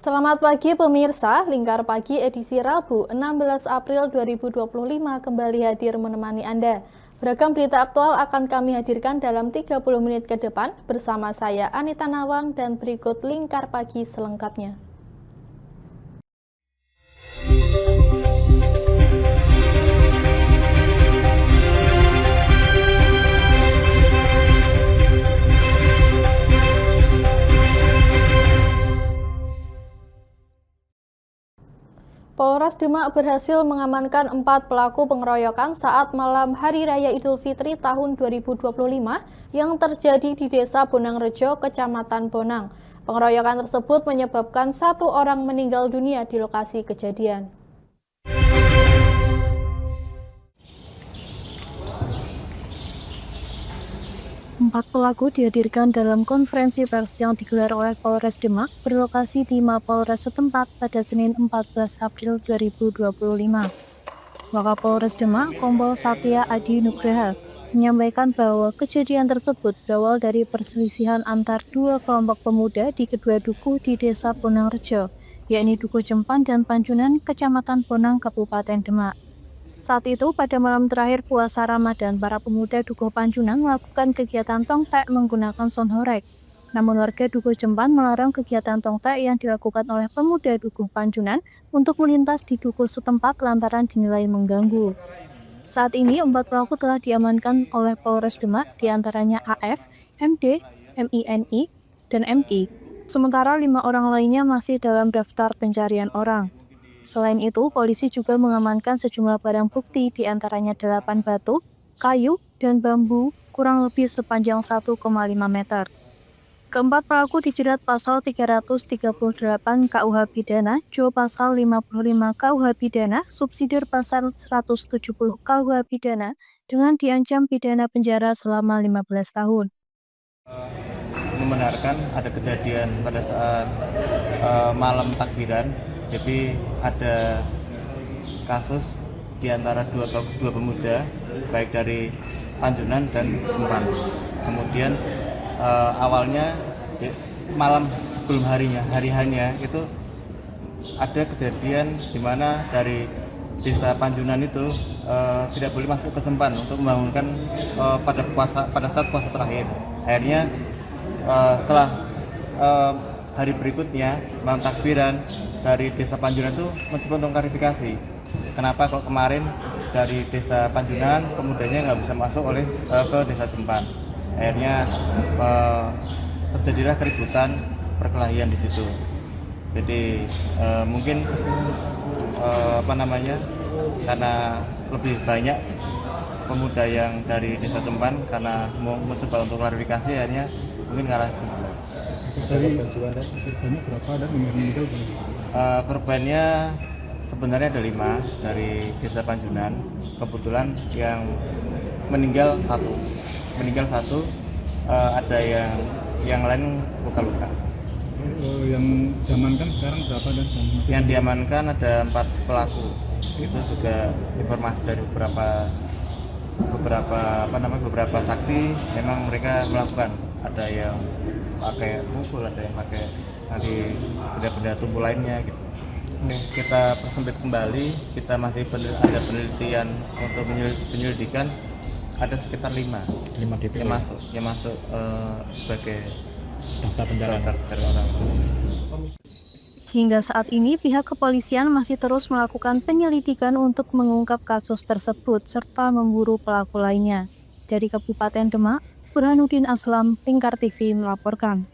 Selamat pagi pemirsa, Lingkar Pagi edisi Rabu 16 April 2025 kembali hadir menemani Anda. Beragam berita aktual akan kami hadirkan dalam 30 menit ke depan bersama saya Anita Nawang dan berikut Lingkar Pagi selengkapnya. Polres Demak berhasil mengamankan 4 pelaku pengeroyokan saat malam Hari Raya Idul Fitri tahun 2025 yang terjadi di Desa Bonangrejo, Kecamatan Bonang. Pengeroyokan tersebut menyebabkan 1 orang meninggal dunia di lokasi kejadian. 4 pelaku dihadirkan dalam konferensi pers yang digelar oleh Polres Demak berlokasi di Mapolres setempat pada Senin 14 April 2025. Wakapolres Demak, Kompol Satya Adi Nugraha, menyampaikan bahwa kejadian tersebut berawal dari perselisihan antar 2 kelompok pemuda di kedua dukuh di Desa Bonangrejo, yakni Dukuh Jempan dan Panjunan, Kecamatan Bonang, Kabupaten Demak. Saat itu, pada malam terakhir puasa Ramadan, para pemuda Dukuh Panjunan melakukan kegiatan tongtek menggunakan sound horeg. Namun warga Dukuh Jempan melarang kegiatan tongtek yang dilakukan oleh pemuda Dukuh Panjunan untuk melintas di dukuh setempat lantaran dinilai mengganggu. Saat ini, 4 pelaku telah diamankan oleh Polres Demak, diantaranya AF, MD, MINI, dan MI. Sementara 5 orang lainnya masih dalam daftar pencarian orang. Selain itu, polisi juga mengamankan sejumlah barang bukti, diantaranya 8 batu, kayu, dan bambu kurang lebih sepanjang 1,5 meter. Keempat pelaku dijerat pasal 338 KUH Pidana, Jo pasal 55 KUH Pidana, subsidiar pasal 170 KUH Pidana, dengan diancam pidana penjara selama 15 tahun. Membenarkan ada kejadian pada saat malam takbiran. Jadi ada kasus di antara dua pemuda, baik dari Panjunan dan Jempan. Kemudian awalnya malam sebelum hari-harinya itu ada kejadian di mana dari Desa Panjunan itu tidak boleh masuk ke Jempan untuk membangunkan pada saat puasa terakhir. Akhirnya setelah hari berikutnya malam takbiran dari Desa Panjunan itu mencoba untuk klarifikasi kenapa kok kemarin dari Desa Panjunan pemudanya nggak bisa masuk ke Desa Jempan. Akhirnya terjadilah keributan perkelahian di situ. Jadi mungkin karena lebih banyak pemuda yang dari Desa Jempan, karena mau mencoba untuk klarifikasi akhirnya mungkin ke arah Jempan. Dari korbannya berapa dan meninggal berapa? Korbannya sebenarnya ada 5 dari Desa Panjunan. Kebetulan yang meninggal satu, ada yang lain luka-luka. Yang diamankan sekarang berapa dan yang diamankan ada 4 pelaku. Itu juga informasi dari beberapa saksi, memang mereka melakukan. Ada yang pakai pukul, ada yang pakai nanti benda-benda tubuh lainnya gitu. Kita persempit kembali, kita masih ada penelitian untuk penyelidikan, ada sekitar 5 DP yang masuk sebagai daftar pencarian orang. Hingga saat ini, pihak kepolisian masih terus melakukan penyelidikan untuk mengungkap kasus tersebut serta memburu pelaku lainnya. Dari Kabupaten Demak, Burhanuddin Aslam, Lingkar TV melaporkan.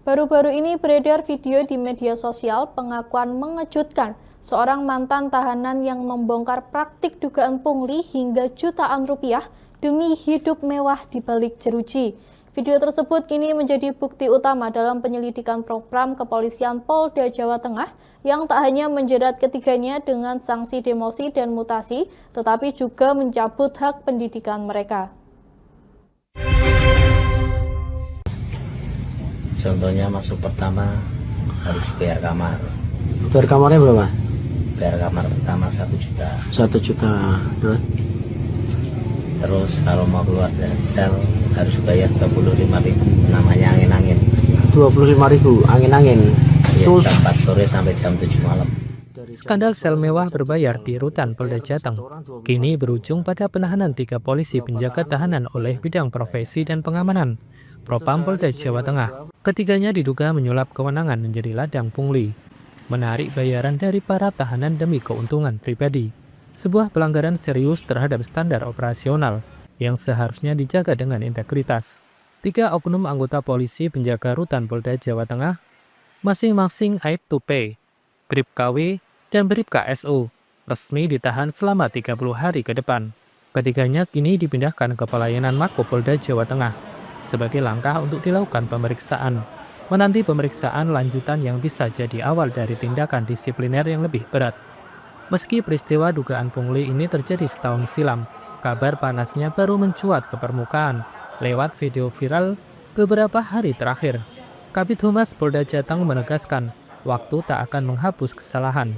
Baru-baru ini beredar video di media sosial pengakuan mengejutkan seorang mantan tahanan yang membongkar praktik dugaan pungli hingga jutaan rupiah demi hidup mewah di balik jeruji. Video tersebut kini menjadi bukti utama dalam penyelidikan program kepolisian Polda Jawa Tengah yang tak hanya menjerat ketiganya dengan sanksi demosi dan mutasi, tetapi juga mencabut hak pendidikan mereka. Contohnya masuk pertama harus bayar kamar. Bayar kamarnya berapa? Bayar kamar pertama 1 juta. 1 juta. Terus kalau mau keluar dari sel harus bayar 25.000, namanya angin-angin. 25.000 angin-angin. Ya, Itu jam 4 sore sampai jam 7 malam. Skandal sel mewah berbayar di Rutan Polda Jateng kini berujung pada penahanan 3 polisi penjaga tahanan oleh bidang profesi dan pengamanan Propam Polda Jawa Tengah. Ketiganya diduga menyulap kewenangan menjadi ladang pungli, menarik bayaran dari para tahanan demi keuntungan pribadi. Sebuah pelanggaran serius terhadap standar operasional yang seharusnya dijaga dengan integritas. 3 oknum anggota polisi penjaga Rutan Polda Jawa Tengah, masing-masing aib to pay, Brib KW, dan Brib KSO, resmi ditahan selama 30 hari ke depan. Ketiganya kini dipindahkan ke pelayanan Mako Polda Jawa Tengah sebagai langkah untuk dilakukan pemeriksaan, menanti pemeriksaan lanjutan yang bisa jadi awal dari tindakan disipliner yang lebih berat. Meski peristiwa dugaan pungli ini terjadi setahun silam, kabar panasnya baru mencuat ke permukaan lewat video viral beberapa hari terakhir. Kabid Humas Polda Jateng menegaskan, waktu tak akan menghapus kesalahan.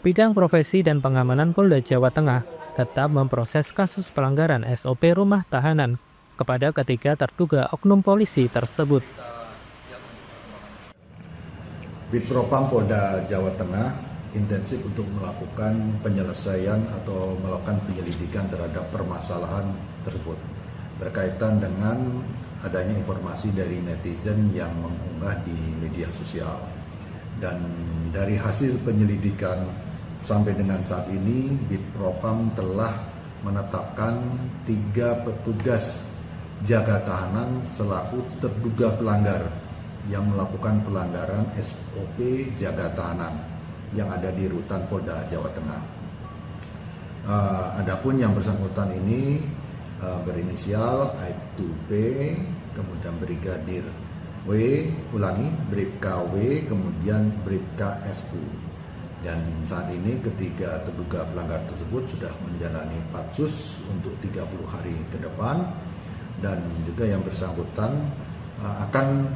Bidang profesi dan pengamanan Polda Jawa Tengah tetap memproses kasus pelanggaran SOP rumah tahanan kepada ketiga terduga oknum polisi tersebut. Bid Propam Polda Jawa Tengah intensif untuk melakukan penyelesaian atau melakukan penyelidikan terhadap permasalahan tersebut berkaitan dengan adanya informasi dari netizen yang mengunggah di media sosial. Dan dari hasil penyelidikan sampai dengan saat ini, Bid Propam telah menetapkan 3 petugas jaga tahanan selaku terduga pelanggar yang melakukan pelanggaran SOP jaga tahanan yang ada di Rutan Polda Jawa Tengah. Adapun yang bersangkutan ini berinisial Aib2P, kemudian Brigadir W, Brib KW, kemudian Brib KSU. Dan saat ini ketiga terduga pelanggar tersebut sudah menjalani patsus untuk 30 hari ke depan, dan juga yang bersangkutan akan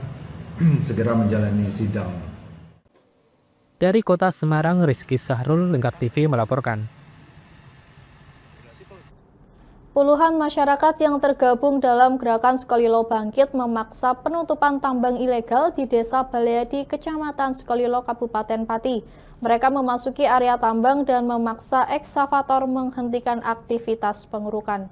segera menjalani sidang. Dari Kota Semarang, Rizky Sahrul, Lingkar TV melaporkan. Puluhan masyarakat yang tergabung dalam gerakan Sukolilo Bangkit memaksa penutupan tambang ilegal di Desa Baleadi, Kecamatan Sukolilo, Kabupaten Pati. Mereka memasuki area tambang dan memaksa ekskavator menghentikan aktivitas pengerukan.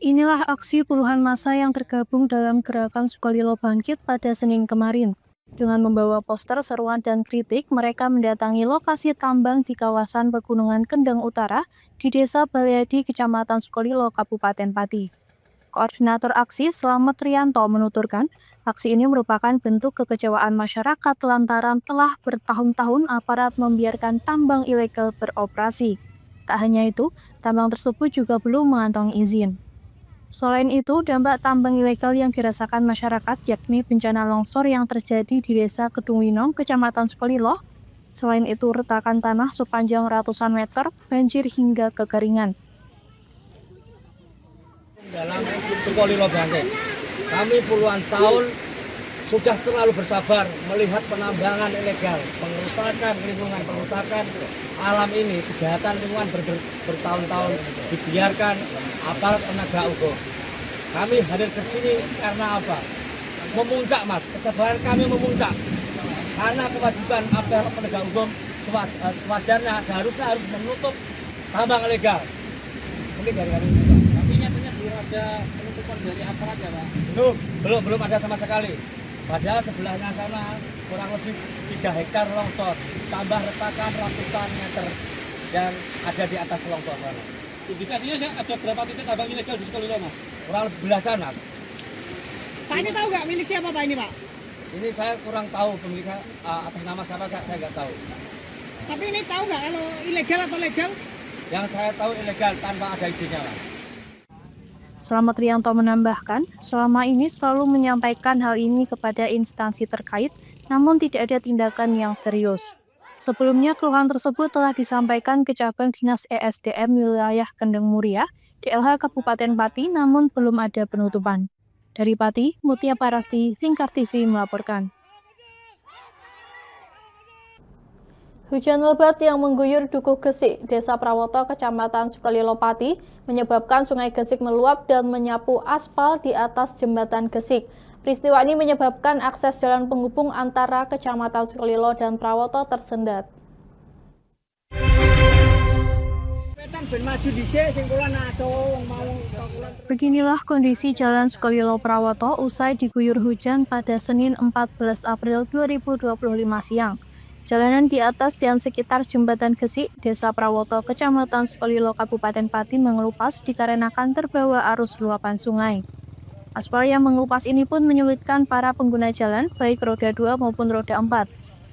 Inilah aksi puluhan massa yang tergabung dalam gerakan Sukolilo Bangkit pada Senin kemarin. Dengan membawa poster seruan dan kritik, mereka mendatangi lokasi tambang di kawasan Pegunungan Kendeng Utara di Desa Baleadi, Kecamatan Sukolilo, Kabupaten Pati. Koordinator aksi Slamet Rianto menuturkan, aksi ini merupakan bentuk kekecewaan masyarakat lantaran telah bertahun-tahun aparat membiarkan tambang ilegal beroperasi. Tak hanya itu, tambang tersebut juga belum mengantongi izin. Selain itu, dampak tambang ilegal yang dirasakan masyarakat yakni bencana longsor yang terjadi di Desa Kedung Winong, Kecamatan Sukolilo. Selain itu, retakan tanah sepanjang ratusan meter, banjir hingga kekeringan. Dalam Sukolilo Bangkit, kami puluhan tahun sudah terlalu bersabar melihat penambangan ilegal, pengerusakan lingkungan, pengerusakan alam ini, kejahatan lingkungan bertahun-tahun dibiarkan aparat penegak hukum. Kami hadir ke sini karena apa? Memuncak, Mas. Kesabaran kami memuncak. Karena kewajiban aparat penegak hukum sewajarnya seharusnya harus menutup tambang ilegal. Ini gara-gara itu, Pak. Tapi nyatanya belum ada penutupan dari aparat ya, Pak? Belum ada sama sekali. Padahal sebelahnya sana kurang lebih 3 hektar longsor, tambah retakan ratusan meter yang ada di atas longsor sana. Indikasinya ada berapa titik tambang ilegal di Sukolilo, Mas? Kurang lebih belasan, Mas. Pak, ini tahu nggak milik siapa Pak ini, Pak? Ini saya kurang tahu pemiliknya atas nama siapa, saya nggak tahu. Tapi ini tahu nggak kalau ilegal atau legal? Yang saya tahu ilegal tanpa ada izinnya, Mas. Slamet Rianto menambahkan, selama ini selalu menyampaikan hal ini kepada instansi terkait, namun tidak ada tindakan yang serius. Sebelumnya, keluhan tersebut telah disampaikan ke cabang Dinas ESDM wilayah Kendeng Muria, DLH Kabupaten Pati, namun belum ada penutupan. Dari Pati, Mutia Parasti, Lingkar TV melaporkan. Hujan lebat yang mengguyur Dukuh Gesik, Desa Prawoto, Kecamatan Sukalilo Pati, menyebabkan Sungai Gesik meluap dan menyapu aspal di atas jembatan Gesik. Peristiwa ini menyebabkan akses jalan penghubung antara Kecamatan Sukalilo dan Prawoto tersendat. Beginilah kondisi Jalan Sukalilo Prawoto usai diguyur hujan pada Senin 14 April 2025 siang. Jalanan di atas dan sekitar jembatan Gesik, Desa Prawoto, Kecamatan Sukalilo, Kabupaten Pati mengelupas dikarenakan terbawa arus luapan sungai. Aspal yang mengelupas ini pun menyulitkan para pengguna jalan, baik roda 2 maupun roda 4.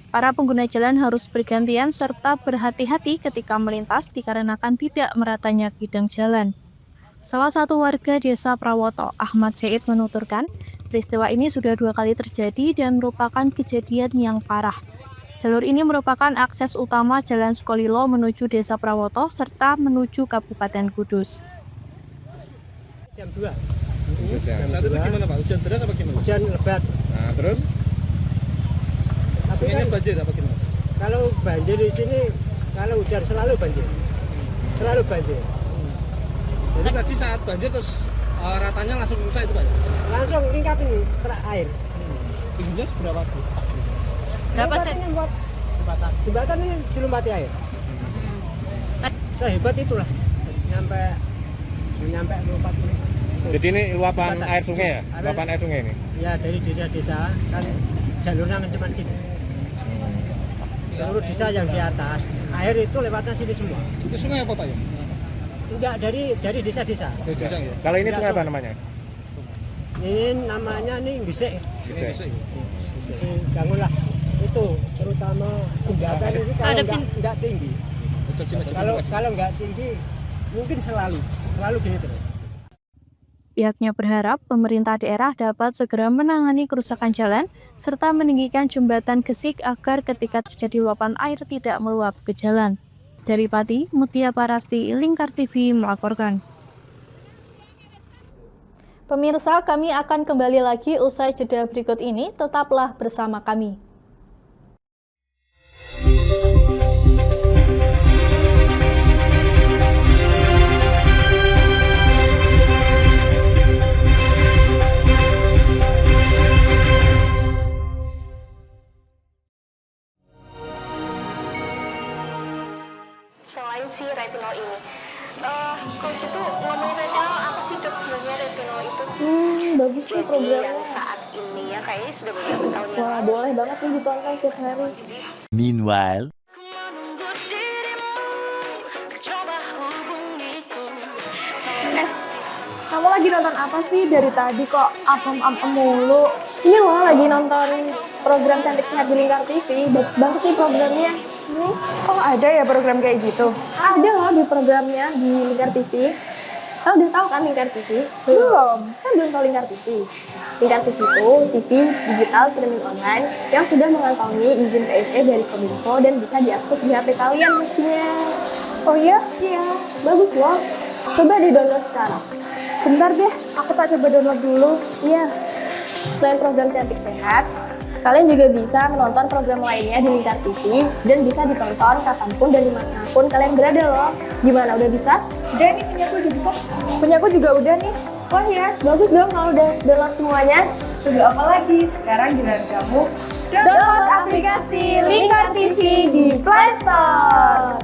Para pengguna jalan harus bergantian serta berhati-hati ketika melintas dikarenakan tidak meratanya bidang jalan. Salah satu warga Desa Prawoto, Ahmad Syed, menuturkan, peristiwa ini sudah 2 kali terjadi dan merupakan kejadian yang parah. Jalur ini merupakan akses utama Jalan Sukalilo menuju Desa Prawoto serta menuju Kabupaten Kudus. Jam 2. Saat itu gimana Pak? Hujan deras apa gimana? Hujan lebat. Nah, terus? Sungainya banjir apa gimana? Kalau banjir di sini, kalau hujan selalu banjir. Selalu banjir. Jadi tadi saat banjir terus ratanya langsung rusak itu Pak? Langsung lingkap ini, kerak air. Tingginya seberapa tuh? Berapa set? Jembatan ini dilompati air. Sehebat itulah. Nyampe lompat ini. Jadi ini luapan air sungai ya? Luapan air sungai ini? Ya, dari desa-desa kan jalurnya cuma sini. Seluruh desa yang di atas, air itu lewatnya sini semua. Itu sungai apa Pak ya? Enggak, dari desa-desa. Dari desa ya? Kalau ini sungai apa namanya? Ini namanya Gesik. Gesik. Ganggu lah. Itu terutama jembatan itu kalau enggak tinggi. Kalau enggak tinggi mungkin selalu gini terus. Pihaknya berharap pemerintah daerah dapat segera menangani kerusakan jalan serta meninggikan jembatan Gesik agar ketika terjadi luapan air tidak meluap ke jalan. Dari Pati, Mutia Parasti, Lingkar TV melaporkan. Pemirsa, kami akan kembali lagi usai jeda berikut ini. Tetaplah bersama kami. Selain si retinol ini, kalau gitu ngomongin retinol, apa sih dok sebenarnya retinol itu? Bagus sih programnya. Yang saat ini ya kayaknya sudah beberapa tahun yang Wah, lalu. boleh banget nih ditonton setiap hari. Meanwhile, Kamu lagi nonton apa sih dari tadi kok apem-apem mulu? Ini loh lagi nonton program Cantik Sehat di Lingkar TV. Bagus banget nih programnya. Oh, ada ya program kayak gitu? Ada loh di programnya di Lingkar TV. Kamu udah tahu kan Lingkar TV? Belum. Kan belum tahu Lingkar TV. Lingkar TV itu TV digital streaming online yang sudah mengantongi izin PSE dari Kominfo dan bisa diakses di HP kalian mestinya. Oh iya? Iya, bagus loh. Coba di-download sekarang. Bentar deh, aku tak coba download dulu. Iya. Selain program Cantik Sehat, kalian juga bisa menonton program lainnya di Lingkar TV dan bisa ditonton kapanpun dan dimanapun kalian berada loh. Gimana, udah bisa? Udah nih, punyaku udah bisa. Punyaku juga udah nih. Wah ya, bagus dong kalau udah download semuanya. Tunggu apa lagi? Sekarang giliran kamu Download aplikasi Lingkar TV di Play Store.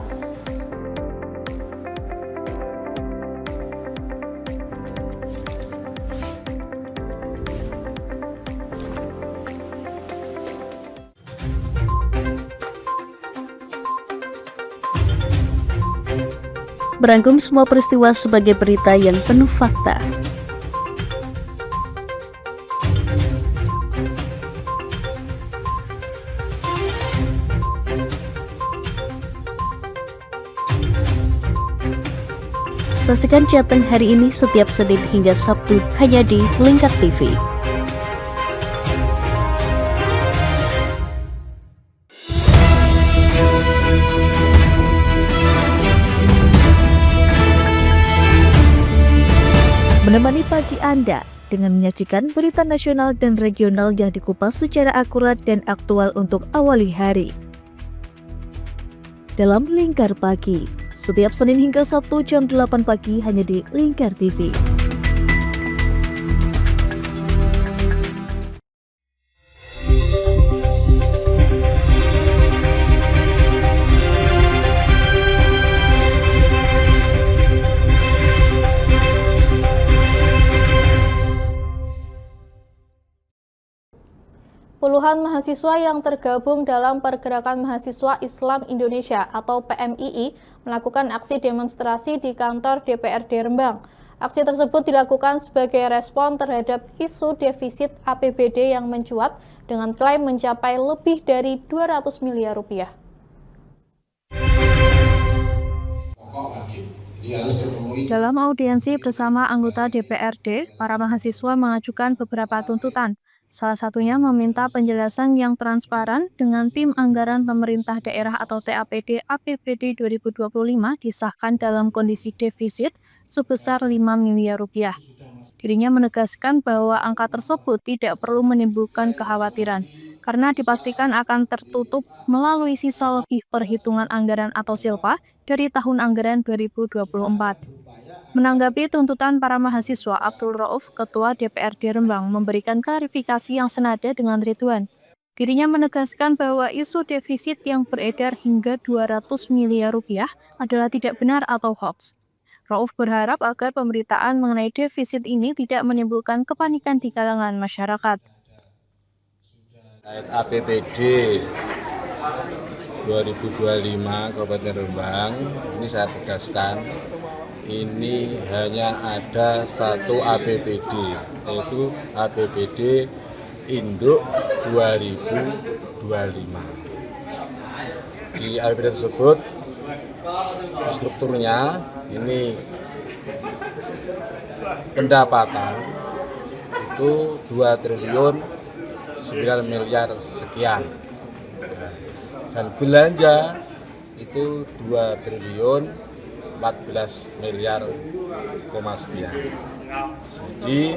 Merangkum semua peristiwa sebagai berita yang penuh fakta. Saksikan Jateng hari ini setiap Senin hingga Sabtu hanya di Lingkar TV. Menemani pagi Anda dengan menyajikan berita nasional dan regional yang dikupas secara akurat dan aktual untuk awali hari. dalam Lingkar Pagi. Setiap Senin hingga Sabtu jam 8 pagi hanya di Lingkar TV. Puluhan mahasiswa yang tergabung dalam Pergerakan Mahasiswa Islam Indonesia atau PMII melakukan aksi demonstrasi di kantor DPRD Rembang. Aksi tersebut dilakukan sebagai respon terhadap isu defisit APBD yang mencuat dengan klaim mencapai lebih dari 200 miliar rupiah. Dalam audiensi bersama anggota DPRD, para mahasiswa mengajukan beberapa tuntutan. Salah satunya meminta penjelasan yang transparan dengan tim anggaran pemerintah daerah atau TAPD APBD 2025 disahkan dalam kondisi defisit sebesar 5 miliar rupiah. Dirinya menegaskan bahwa angka tersebut tidak perlu menimbulkan kekhawatiran, karena dipastikan akan tertutup melalui sisa lebih perhitungan anggaran atau silpa dari tahun anggaran 2024. Menanggapi tuntutan para mahasiswa, Abdul Rauf, Ketua DPRD Rembang, memberikan klarifikasi yang senada dengan Ridwan. Dirinya menegaskan bahwa isu defisit yang beredar hingga 200 miliar rupiah adalah tidak benar atau hoax. Rauf berharap agar pemberitaan mengenai defisit ini tidak menimbulkan kepanikan di kalangan masyarakat. APBD 2025 Kabupaten Rembang, ini saya tegaskan, ini hanya ada satu APBD, yaitu APBD Induk 2025. Di APBD tersebut strukturnya ini pendapatan itu 2 triliun 9 miliar sekian, dan belanja itu 2 triliun 14 miliar sekian. Jadi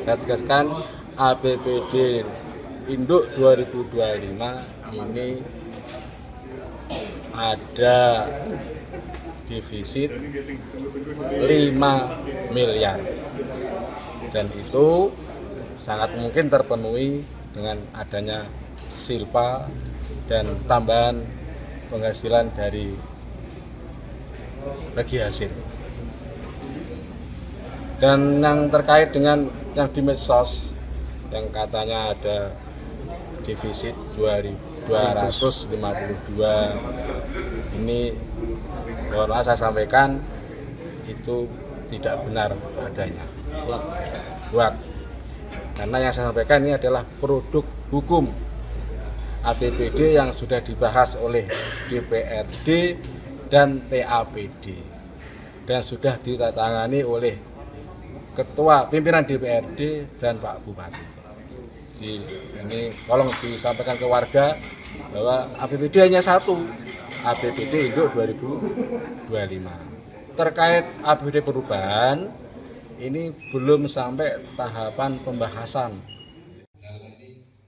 saya tegaskan APBD Induk 2025 ini ada defisit 5 miliar, dan itu sangat mungkin terpenuhi dengan adanya silpa dan tambahan penghasilan dari bagi hasil. Dan yang terkait dengan yang di medsos yang katanya ada defisit 252, ini mohon maaf saya sampaikan itu tidak benar adanya. Hoax. Karena yang saya sampaikan ini adalah produk hukum APBD yang sudah dibahas oleh DPRD dan TAPD dan sudah ditandatangani oleh Ketua Pimpinan DPRD dan Pak Bupati. Ini tolong disampaikan ke warga bahwa APBD hanya satu, APBD Induk 2025. Terkait APBD perubahan, ini belum sampai tahapan pembahasan.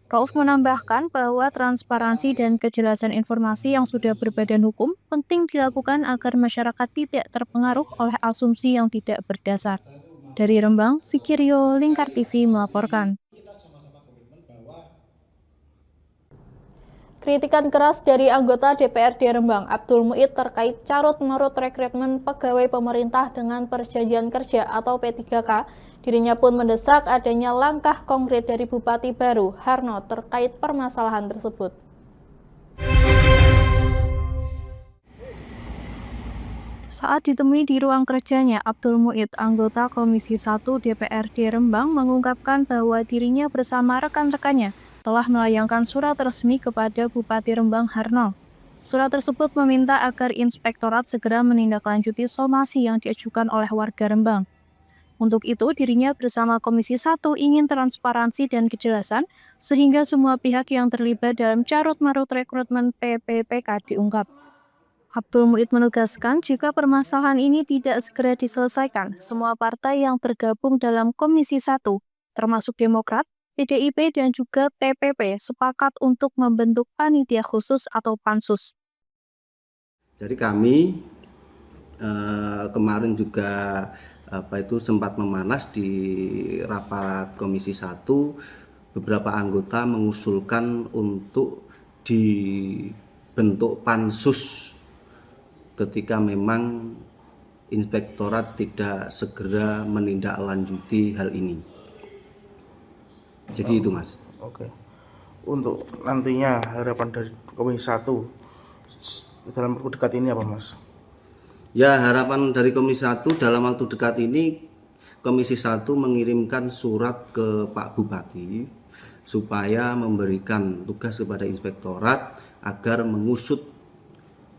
Rauf menambahkan bahwa transparansi dan kejelasan informasi yang sudah berbadan hukum penting dilakukan agar masyarakat tidak terpengaruh oleh asumsi yang tidak berdasar. Dari Rembang, Fikiryo, Lingkar TV melaporkan. Kritikan keras dari anggota DPRD Rembang, Abdul Muid, terkait carut-marut rekrutmen pegawai pemerintah dengan perjanjian kerja atau P3K. Dirinya pun mendesak adanya langkah konkret dari Bupati baru, Harno, terkait permasalahan tersebut. Saat ditemui di ruang kerjanya, Abdul Muid, anggota Komisi 1 DPRD Rembang, mengungkapkan bahwa dirinya bersama rekan-rekannya telah melayangkan surat resmi kepada Bupati Rembang, Harno. Surat tersebut meminta agar Inspektorat segera menindaklanjuti somasi yang diajukan oleh warga Rembang. Untuk itu, dirinya bersama Komisi 1 ingin transparansi dan kejelasan, sehingga semua pihak yang terlibat dalam carut-marut rekrutmen PPPK diungkap. Abdul Muid menegaskan jika permasalahan ini tidak segera diselesaikan, semua partai yang tergabung dalam Komisi 1, termasuk Demokrat, PDIP dan juga TPP, sepakat untuk membentuk panitia khusus atau pansus. Jadi kami kemarin juga sempat memanas di rapat Komisi 1, beberapa anggota mengusulkan untuk dibentuk pansus ketika memang inspektorat tidak segera menindaklanjuti hal ini. Jadi itu Mas. Oke. Untuk nantinya harapan dari Komisi 1 dalam waktu dekat ini apa Mas? Ya, harapan dari Komisi 1 dalam waktu dekat ini, Komisi 1 mengirimkan surat ke Pak Bupati supaya memberikan tugas kepada inspektorat agar mengusut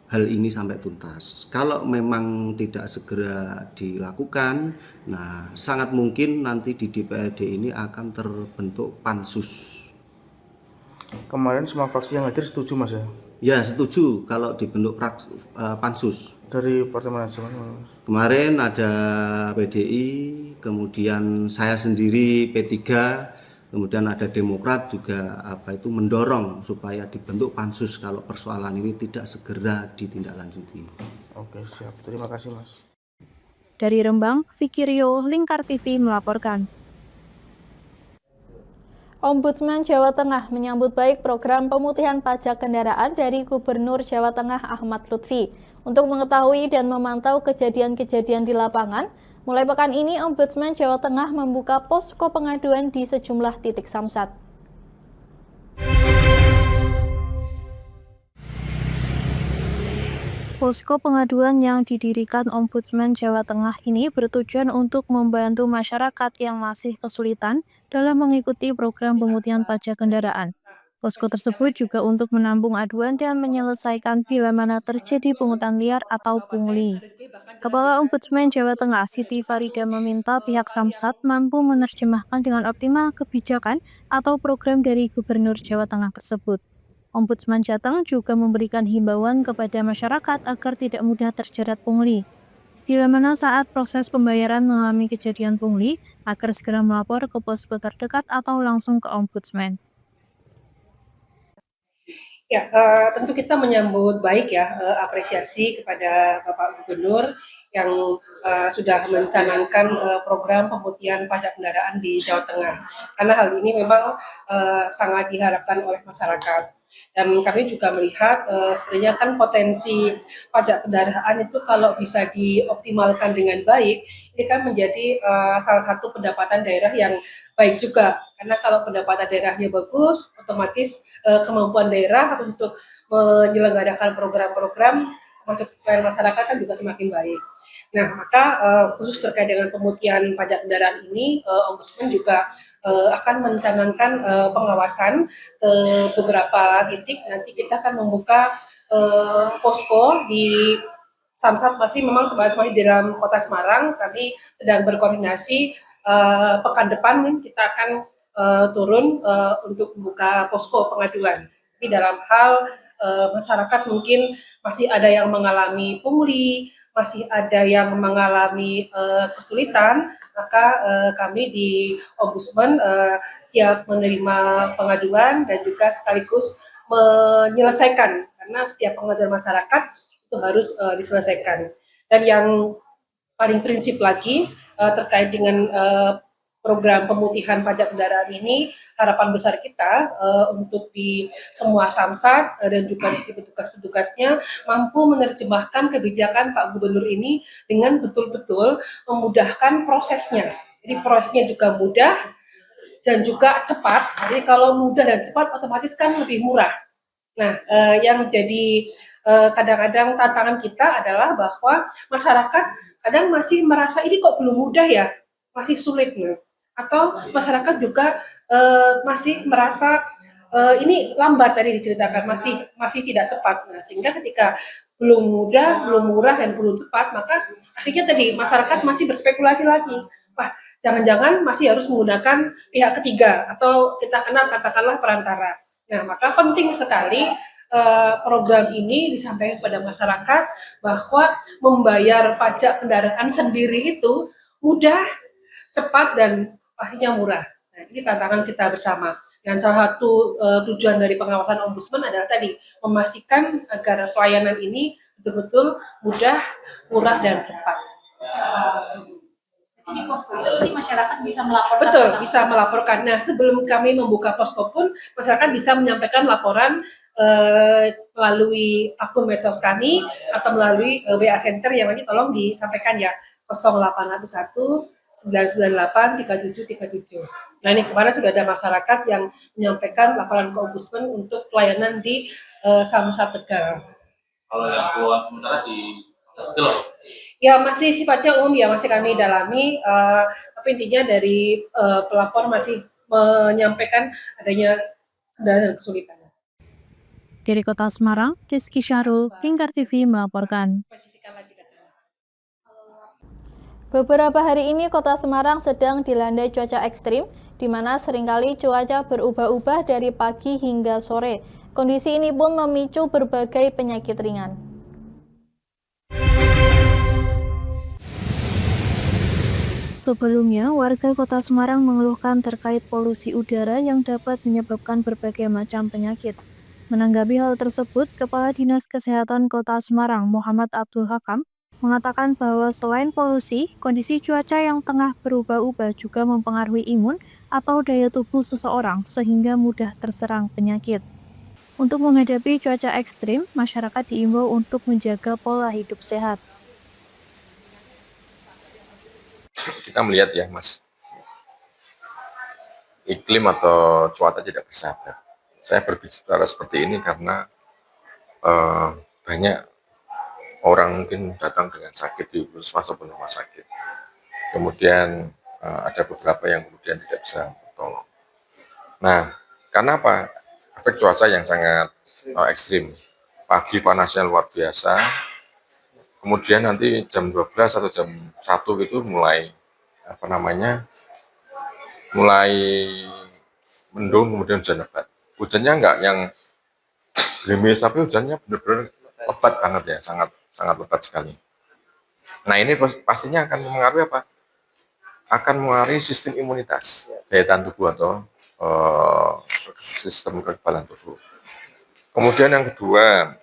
hal ini sampai tuntas. Kalau memang tidak segera dilakukan, nah sangat mungkin nanti di DPRD ini akan terbentuk pansus. Kemarin semua fraksi yang hadir setuju Mas ya? Ya, setuju kalau dibentuk pansus. Dari partai mana sih? Kemarin ada PDI, kemudian saya sendiri P3, kemudian ada Demokrat juga mendorong supaya dibentuk pansus kalau persoalan ini tidak segera ditindaklanjuti. Oke, siap. Terima kasih Mas. Dari Rembang, Vicky Rio, Lingkar TV melaporkan. Ombudsman Jawa Tengah menyambut baik program pemutihan pajak kendaraan dari Gubernur Jawa Tengah Ahmad Lutfi. Untuk mengetahui dan memantau kejadian-kejadian di lapangan, mulai pekan ini Ombudsman Jawa Tengah membuka posko pengaduan di sejumlah titik samsat. Posko pengaduan yang didirikan Ombudsman Jawa Tengah ini bertujuan untuk membantu masyarakat yang masih kesulitan dalam mengikuti program pemutihan pajak kendaraan. Posko tersebut juga untuk menampung aduan dan menyelesaikan bila mana terjadi pungutan liar atau pungli. Kepala Ombudsman Jawa Tengah Siti Farida meminta pihak Samsat mampu menerjemahkan dengan optimal kebijakan atau program dari Gubernur Jawa Tengah tersebut. Ombudsman Jateng juga memberikan himbauan kepada masyarakat agar tidak mudah terjerat pungli. Bila mana saat proses pembayaran mengalami kejadian pungli, agar segera melapor ke posko terdekat atau langsung ke Ombudsman. Ya, tentu kita menyambut baik ya apresiasi kepada Bapak Gubernur yang sudah mencanangkan program pemutihan pajak kendaraan di Jawa Tengah. Karena hal ini memang sangat diharapkan oleh masyarakat. Dan kami juga melihat sebenarnya kan potensi pajak kendaraan itu kalau bisa dioptimalkan dengan baik, ini kan menjadi salah satu pendapatan daerah yang baik juga. Karena kalau pendapatan daerahnya bagus, otomatis kemampuan daerah untuk menyelenggarakan program-program masuk ke masyarakat kan juga semakin baik. Nah, maka khusus terkait dengan pemutihan pajak kendaraan ini, Ombudsman juga akan mencanangkan pengawasan ke beberapa titik. Nanti kita akan membuka posko di Samsat, memang masih di dalam Kota Semarang. Kami sedang berkoordinasi, pekan depan kita akan turun untuk membuka posko pengaduan. Tapi dalam hal masyarakat mungkin masih ada yang mengalami pungli, masih ada yang mengalami kesulitan, maka kami di Ombudsman siap menerima pengaduan dan juga sekaligus menyelesaikan, karena setiap pengaduan masyarakat itu harus diselesaikan. Dan yang paling prinsip lagi terkait dengan program pemutihan pajak kendaraan ini, harapan besar kita untuk di semua samsat dan juga di petugas-petugasnya mampu menerjemahkan kebijakan Pak Gubernur ini dengan betul-betul memudahkan prosesnya. Jadi prosesnya juga mudah dan juga cepat. Jadi kalau mudah dan cepat otomatis kan lebih murah. Nah, yang jadi kadang-kadang tantangan kita adalah bahwa masyarakat kadang masih merasa ini kok belum mudah ya, masih sulit nih. Atau masyarakat juga masih merasa ini lambat, tadi diceritakan masih tidak cepat. Nah, sehingga ketika belum mudah, belum murah dan belum cepat, maka akhirnya tadi masyarakat masih berspekulasi lagi. Wah, jangan-jangan masih harus menggunakan pihak ketiga atau kita kenal katakanlah perantara. Nah, maka penting sekali program ini disampaikan kepada masyarakat bahwa membayar pajak kendaraan sendiri itu mudah, cepat, dan pastinya murah. Nah, ini tantangan kita bersama. Dan salah satu tujuan dari pengawasan Ombudsman adalah tadi memastikan agar pelayanan ini betul-betul mudah, murah, dan cepat. Di posko itu masyarakat bisa melaporkan. Betul, bisa melaporkan. Nah, sebelum kami membuka posko pun masyarakat bisa menyampaikan laporan melalui akun medsos kami atau melalui WA Center yang nanti tolong disampaikan ya 0811 998 3737. Nah, ini kemarin sudah ada masyarakat yang menyampaikan laporan ke Ombudsman untuk pelayanan di Samosir Tegal. Kalau yang keluar sementara di Ya masih sifatnya umum ya, masih kami dalami, tapi intinya dari pelapor masih menyampaikan adanya kendala dan kesulitan. Dari Kota Semarang, Rizky Syarul, Lingkar TV melaporkan. Beberapa hari ini Kota Semarang sedang dilanda cuaca ekstrim, di mana seringkali cuaca berubah-ubah dari pagi hingga sore. Kondisi ini pun memicu berbagai penyakit ringan. Sebelumnya, warga Kota Semarang mengeluhkan terkait polusi udara yang dapat menyebabkan berbagai macam penyakit. Menanggapi hal tersebut, Kepala Dinas Kesehatan Kota Semarang, Muhammad Abdul Hakam, mengatakan bahwa selain polusi, kondisi cuaca yang tengah berubah-ubah juga mempengaruhi imun atau daya tubuh seseorang sehingga mudah terserang penyakit. Untuk menghadapi cuaca ekstrim, masyarakat diimbau untuk menjaga pola hidup sehat. Kita melihat ya Mas, iklim atau cuaca tidak bersahabat. Saya berbicara seperti ini karena banyak orang mungkin datang dengan sakit di puskesmas maupun rumah sakit. Kemudian ada beberapa yang kemudian tidak bisa tolong. Nah, karena apa? Efek cuaca yang sangat ekstrim. Pagi panasnya luar biasa, kemudian nanti jam 12 atau jam 1 itu mulai mulai mendung, kemudian hujan lebat. Hujannya enggak yang gerimis, tapi hujannya benar-benar lebat banget ya, sangat lebat sekali. Nah, ini pastinya akan mempengaruhi apa? Akan mempengaruhi sistem imunitas, daya tahan tubuh atau sistem kekebalan tubuh. Kemudian yang kedua,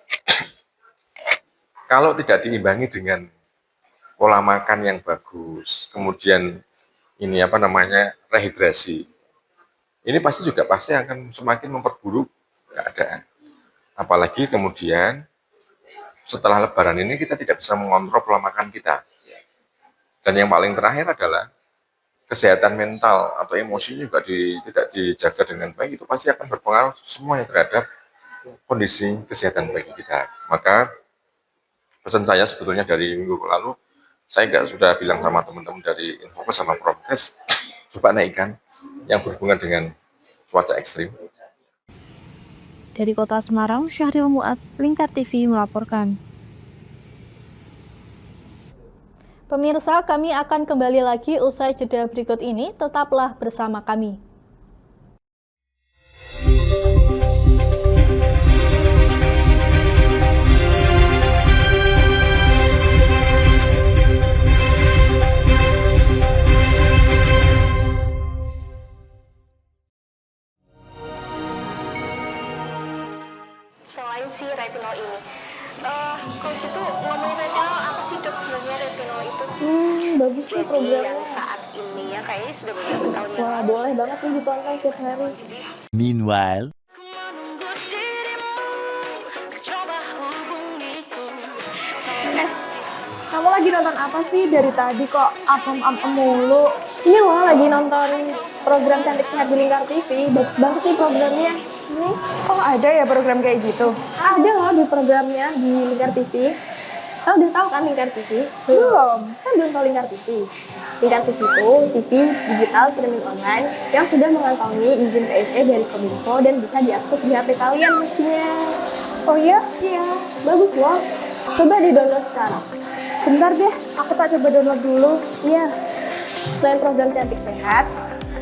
kalau tidak diimbangi dengan pola makan yang bagus, kemudian ini rehidrasi, ini pasti akan semakin memperburuk keadaan. Apalagi kemudian setelah Lebaran ini kita tidak bisa mengontrol pola makan kita. Dan yang paling terakhir adalah kesehatan mental atau emosi juga tidak dijaga dengan baik, itu pasti akan berpengaruh semuanya terhadap kondisi kesehatan bagi kita. Maka pesan saya sebetulnya dari minggu lalu, saya sudah bilang sama teman-teman dari Infokes sama Promkes, coba naikkan yang berhubungan dengan cuaca ekstrim. Dari Kota Semarang, Syahril Mu'adz, Lingkar TV melaporkan. Pemirsa, kami akan kembali lagi usai jeda berikut ini, tetaplah bersama kami. Selain si retinol ini, kalau gitu ngomongin retinol, apa sih dok sebenarnya retinol itu? Bagus nih programnya. Yang saat ini ya kayaknya sudah beberapa tahun yang Wah, boleh banget nih ditonton setiap hari. Meanwhile, Kamu lagi nonton apa sih dari tadi kok apem-apem mulu? Ini loh lagi nonton program Cantik Sehat di Lingkar TV. Bagus banget nih programnya. Oh, ada ya program kayak gitu? Ada loh di programnya di Lingkar TV. Kamu udah tahu kan Lingkar TV? Belum. Kan belum tahu Lingkar TV. Lingkar TV itu TV digital streaming online yang sudah mengantongi izin PSE dari Kominfo dan bisa diakses di HP kalian mestinya. Oh iya? Iya, bagus loh. Coba di-download sekarang. Bentar deh, aku tak coba download dulu. Iya. Selain program Cantik Sehat,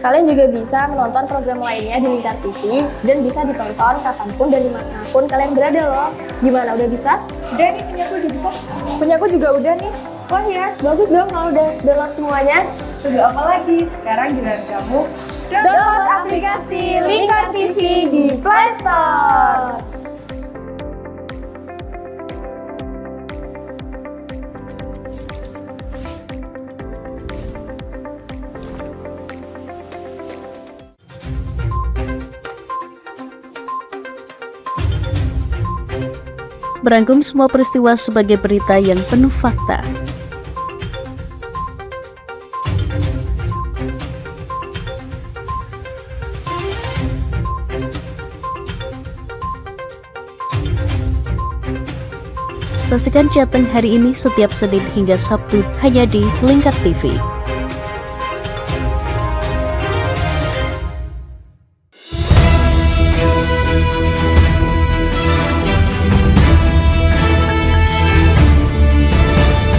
kalian juga bisa menonton program lainnya di Lingkar TV dan bisa ditonton kapanpun dan dimanapun kalian berada loh. Gimana, udah bisa? Udah nih, punya aku udah bisa. Punya aku juga udah nih. Wah ya, bagus dong kalau udah download semuanya. Tunggu apa lagi? Sekarang giliran kamu download aplikasi Lingkar TV di Play Store. Merangkum semua peristiwa sebagai berita yang penuh fakta. Saksikan Jateng hari ini setiap Senin hingga Sabtu hanya di Lingkar TV.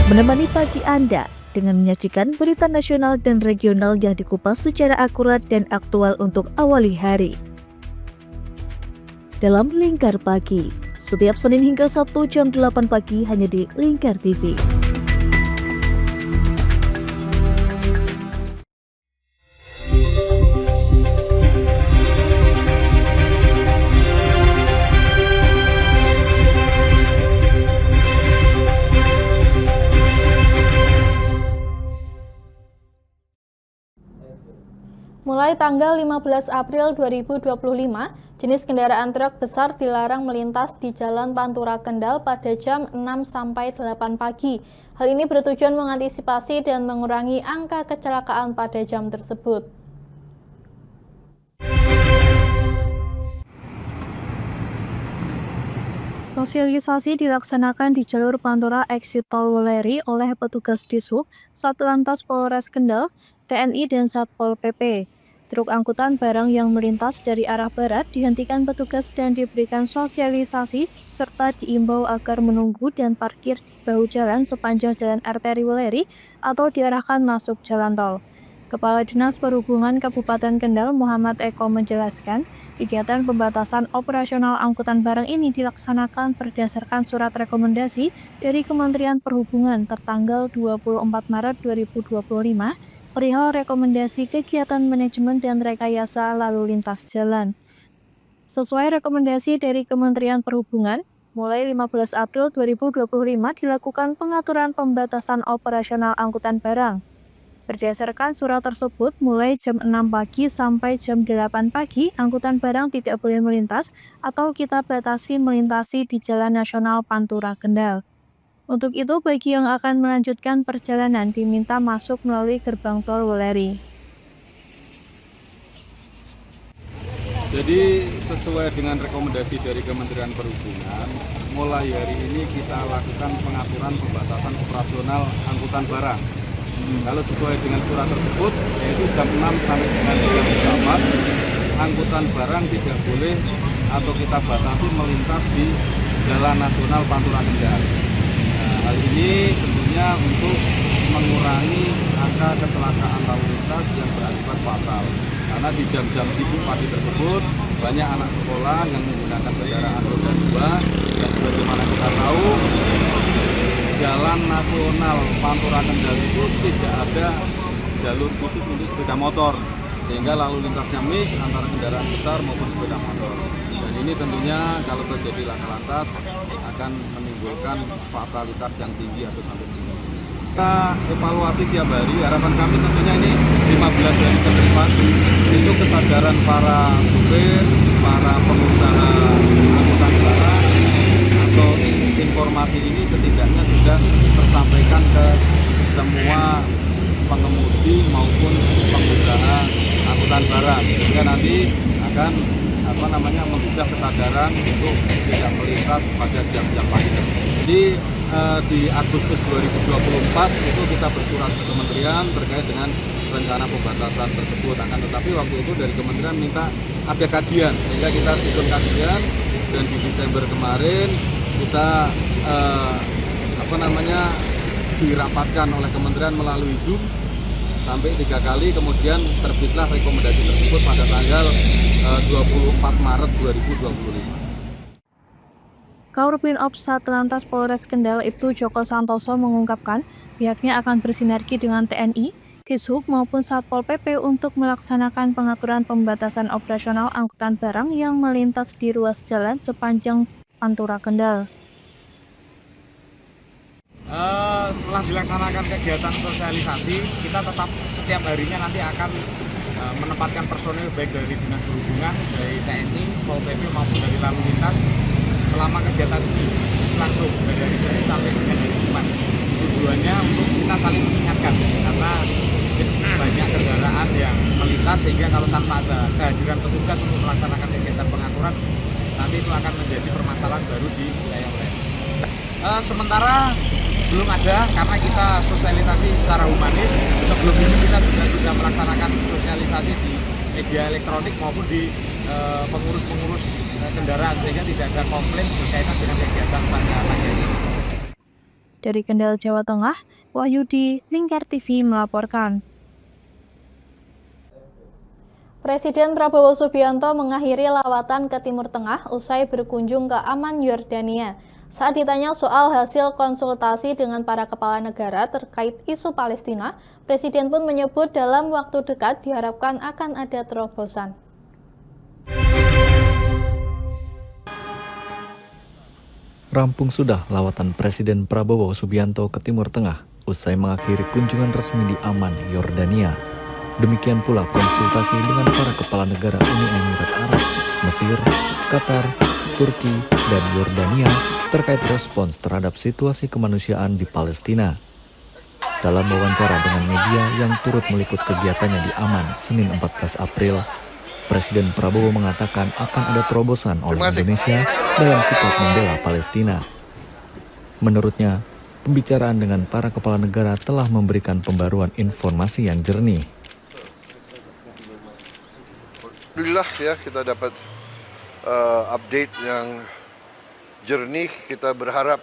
Menemani pagi Anda dengan menyajikan berita nasional dan regional yang dikupas secara akurat dan aktual untuk awali hari. Dalam Lingkar Pagi, setiap Senin hingga Sabtu jam 8 pagi hanya di Lingkar TV. Mulai tanggal 15 April 2025, jenis kendaraan truk besar dilarang melintas di Jalan Pantura Kendal pada jam 6 sampai 8 pagi. Hal ini bertujuan mengantisipasi dan mengurangi angka kecelakaan pada jam tersebut. Sosialisasi dilaksanakan di jalur Pantura exit tol Weleri oleh petugas Dishub, Satlantas Polres Kendal, TNI dan Satpol PP. Truk angkutan barang yang melintas dari arah barat dihentikan petugas dan diberikan sosialisasi serta diimbau agar menunggu dan parkir di bahu jalan sepanjang jalan arteri Weleri atau diarahkan masuk jalan tol. Kepala Dinas Perhubungan Kabupaten Kendal Muhammad Eko menjelaskan, kegiatan pembatasan operasional angkutan barang ini dilaksanakan berdasarkan surat rekomendasi dari Kementerian Perhubungan tertanggal 24 Maret 2025 perihal rekomendasi kegiatan manajemen dan rekayasa lalu lintas jalan. Sesuai rekomendasi dari Kementerian Perhubungan, mulai 15 April 2025 dilakukan pengaturan pembatasan operasional angkutan barang. Berdasarkan surat tersebut, mulai jam 6 pagi sampai jam 8 pagi, angkutan barang tidak boleh melintas atau kita batasi melintasi di Jalan Nasional Pantura Kendal. Untuk itu, bagi yang akan melanjutkan perjalanan diminta masuk melalui gerbang tol Weleri. Jadi sesuai dengan rekomendasi dari Kementerian Perhubungan, mulai hari ini kita lakukan pengaturan pembatasan operasional angkutan barang. Kalau sesuai dengan surat tersebut, yaitu jam 6 sampai dengan jam 8, angkutan barang tidak boleh atau kita batasi melintas di Jalan Nasional Pantura Kendal. Hal ini tentunya untuk mengurangi angka kecelakaan lalu lintas yang berakibat fatal. Karena di jam-jam sibuk pagi tersebut banyak anak sekolah yang menggunakan kendaraan roda 2 dan sebagaimana kita tahu Jalan Nasional Pantura Kendal itu tidak ada jalur khusus untuk sepeda motor sehingga lalu lintasnya mix antara kendaraan besar maupun sepeda motor. Dan ini tentunya kalau terjadi laka lantas akan menimbulkan fatalitas yang tinggi atau sampai tinggi. Kita evaluasi tiap hari, harapan kami tentunya ini 15 hari ke depan itu kesadaran para supir, para pengusaha angkutan barang atau informasi ini setidaknya sudah tersampaikan ke semua pengemudi maupun pengusaha angkutan barang sehingga nanti akan membuka kesadaran untuk tidak melintas pada jam-jam pagi. Jadi di Agustus 2024 itu kita bersurat ke Kementerian terkait dengan rencana pembatasan tersebut. Akan tetapi waktu itu dari Kementerian minta ada kajian sehingga kita susun kajian dan di Desember kemarin kita dirapatkan oleh Kementerian melalui Zoom sampai 3 kali, kemudian terbitlah rekomendasi tersebut pada tanggal 24 Maret 2025. Kaurbin Ops Satlantas Polres Kendal Ibtu Joko Santoso mengungkapkan pihaknya akan bersinergi dengan TNI, Dishub maupun Satpol PP untuk melaksanakan pengaturan pembatasan operasional angkutan barang yang melintas di ruas jalan sepanjang Pantura Kendal. Setelah dilaksanakan kegiatan sosialisasi, kita tetap setiap harinya nanti akan menempatkan personil baik dari Dinas Perhubungan, dari TNI, Pol PP maupun dari lalu lintas selama kegiatan ini langsung dari hari Senin sampai dengan hari Jumat. Tujuannya untuk kita saling mengingatkan karena banyak kendaraan yang melintas sehingga kalau tanpa ada kehadiran petugas untuk melaksanakan kegiatan pengaturan nanti itu akan menjadi permasalahan baru di wilayah-wilayah. Sementara belum ada karena kita sosialisasi secara humanis. Sebelum ini kita juga sudah melaksanakan sosialisasi di media elektronik maupun di pengurus-pengurus kendaraan sehingga tidak ada komplain berkaitan dengan kegiatan pagi ini. Dari Kendal, Jawa Tengah, Wahyudi, Lingkar TV melaporkan. Presiden Prabowo Subianto mengakhiri lawatan ke Timur Tengah usai berkunjung ke Amman, Yordania. Saat ditanya soal hasil konsultasi dengan para kepala negara terkait isu Palestina, Presiden pun menyebut dalam waktu dekat diharapkan akan ada terobosan. Rampung sudah lawatan Presiden Prabowo Subianto ke Timur Tengah usai mengakhiri kunjungan resmi di Amman, Yordania. Demikian pula konsultasi dengan para kepala negara Uni Emirat Arab, Mesir, Qatar, Turki, dan Yordania terkait respons terhadap situasi kemanusiaan di Palestina. Dalam wawancara dengan media yang turut meliput kegiatannya di Amman, Senin 14 April, Presiden Prabowo mengatakan akan ada terobosan oleh Indonesia dalam sikap membela Palestina. Menurutnya, pembicaraan dengan para kepala negara telah memberikan pembaruan informasi yang jernih. Alhamdulillah ya, kita dapat update yang jernih. Kita berharap